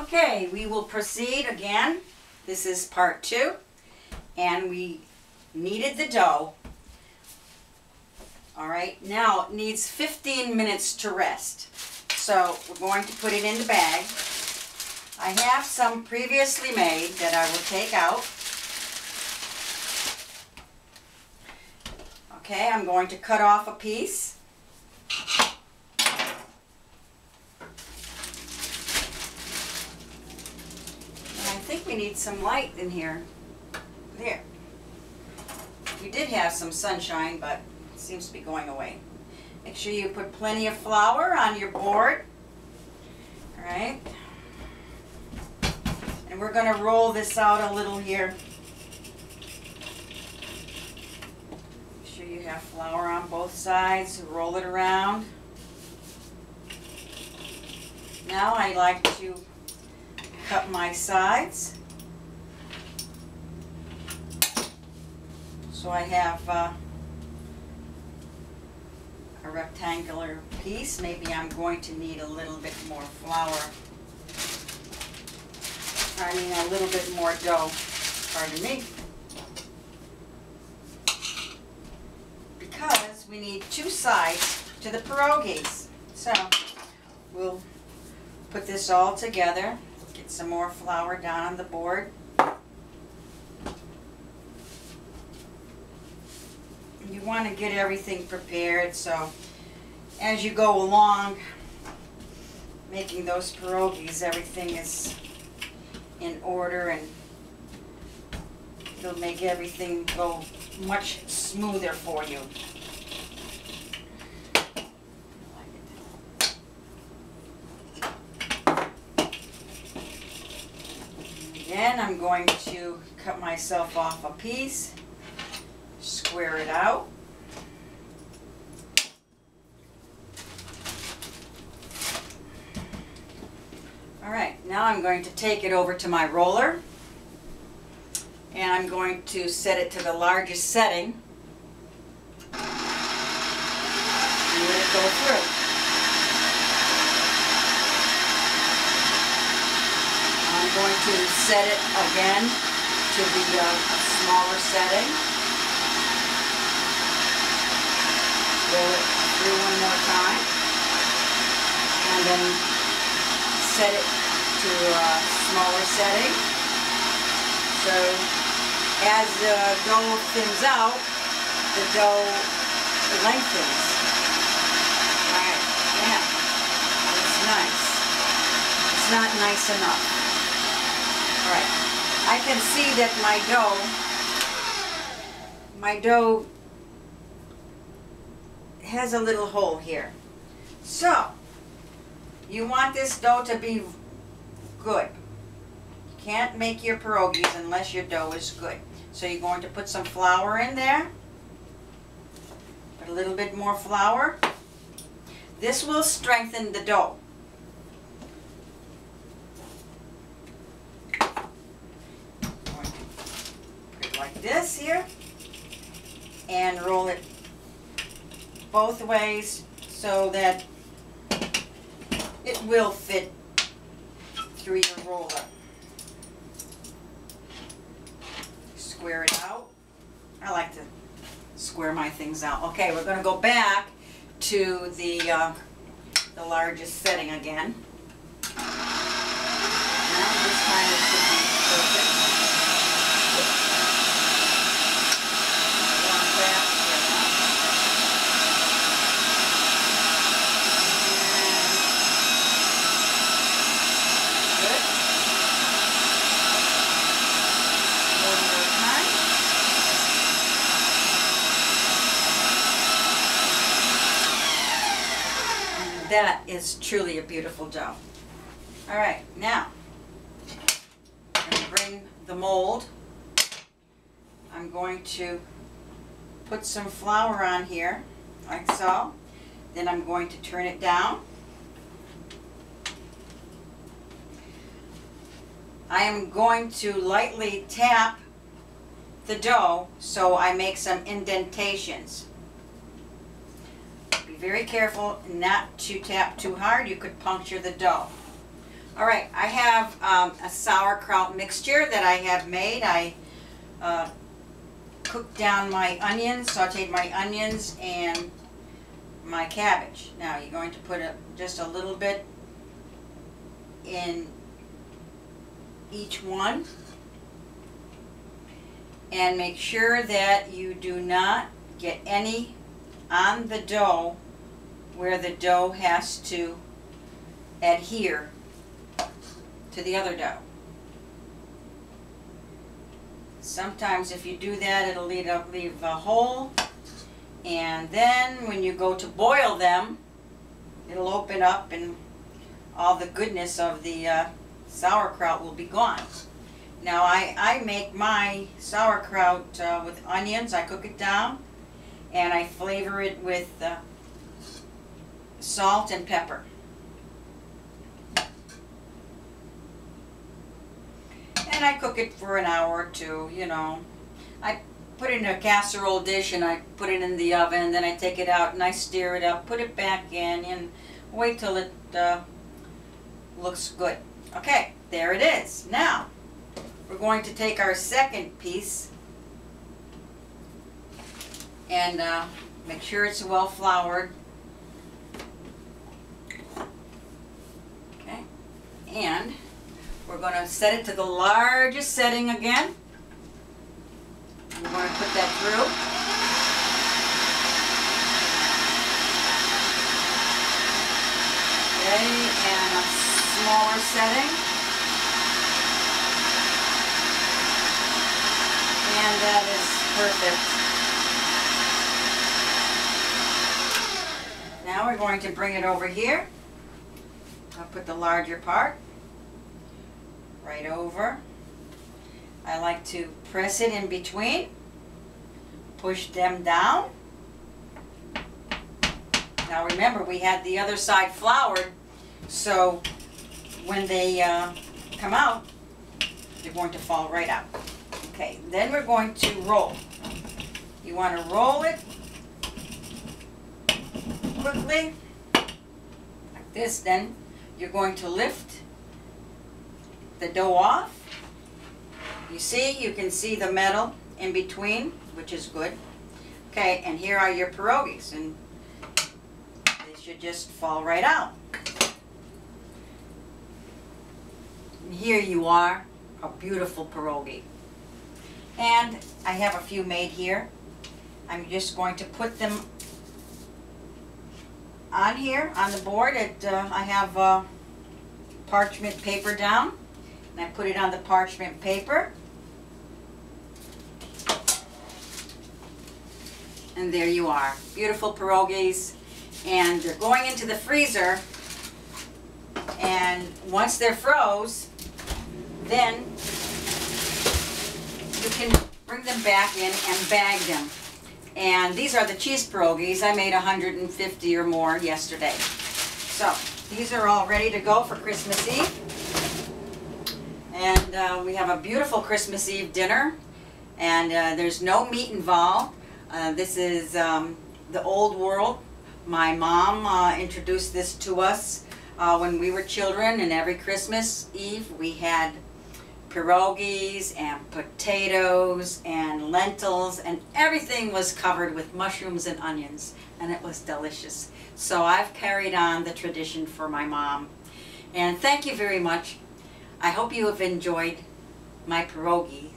Okay, we will proceed again. This is part 2, and we kneaded the dough. All right, now it needs 15 minutes to rest. So we're going to put it in the bag. I have some previously made that I will take out. Okay, I'm going to cut off a piece. I think we need some light in here. There. We did have some sunshine, but it seems to be going away. Make sure you put plenty of flour on your board. All right. And we're going to roll this out a little here. Make sure you have flour on both sides. Roll it around. Now I like to cut my sides. So I have a rectangular piece. Maybe I'm going to need a little bit more flour. I mean a little bit more dough, pardon me. Because we need 2 sides to the pierogies. So we'll put this all together. Get some more flour down on the board. You want to get everything prepared, so as you go along making those pierogies, everything is in order, and it'll make everything go much smoother for you. Again, I'm going to cut myself off a piece, square it out. Alright, now I'm going to take it over to my roller, and I'm going to set it to the largest setting and let it go through. I'm going to set it again to the smaller setting. Roll it through one more time, and then set it to a smaller setting. So as the dough thins out, the dough lengthens. Alright, yeah, that's nice. It's not nice enough. Alright, I can see that my dough has a little hole here. So you want this dough to be good. You can't make your pierogies unless your dough is good. So you're going to put some flour in there. Put a little bit more flour. This will strengthen the dough. Put it like this here and roll it both ways so that it will fit through your roller. Square it out. I like to square my things out. Okay, we're going to go back to the largest setting again. Now this time it should be perfect. That is truly a beautiful dough. Alright, now I'm going to bring the mold. I'm going to put some flour on here, like so. Then I'm going to turn it down. I am going to lightly tap the dough so I make some indentations. Be very careful not to tap too hard. You could puncture the dough. All right, I have a sauerkraut mixture that I have made. I cooked down my onions, sauteed my onions and my cabbage. Now you're going to put just a little bit in each one, and make sure that you do not get any on the dough where the dough has to adhere to the other dough. Sometimes if you do that, it'll leave a hole, and then when you go to boil them, it'll open up and all the goodness of the sauerkraut will be gone. Now I make my sauerkraut with onions. I cook it down and I flavor it with salt and pepper. And I cook it for an hour or two, you know. I put it in a casserole dish and I put it in the oven, then I take it out and I stir it up, put it back in, and wait till it looks good. Okay, there it is. Now, we're going to take our second piece and make sure it's well floured. Okay, and we're going to set it to the largest setting again. We're going to put that through. Okay, and a smaller setting. And that is perfect. Now we're going to bring it over here. I'll put the larger part right over. I like to press it in between, push them down. Now remember, we had the other side floured, so when they come out, they're going to fall right out. Okay, then we're going to roll. You want to roll it quickly, like this. Then you're going to lift the dough off. You see, you can see the metal in between, which is good. Okay, and here are your pierogies, and they should just fall right out. And here you are, a beautiful pierogi. And I have a few made here. I'm just going to put them on here on the board. I have parchment paper down, and I put it on the parchment paper. And there you are, beautiful pierogies, and they're going into the freezer, and once they're froze, then you can bring them back in and bag them. And these are the cheese pierogies. I made 150 or more yesterday. So these are all ready to go for Christmas Eve. And we have a beautiful Christmas Eve dinner, and there's no meat involved. This is the old world. My mom introduced this to us when we were children, and every Christmas Eve we had pierogies and potatoes and lentils, and everything was covered with mushrooms and onions, and it was delicious. So I've carried on the tradition for my mom. And thank you very much. I hope you have enjoyed my pierogi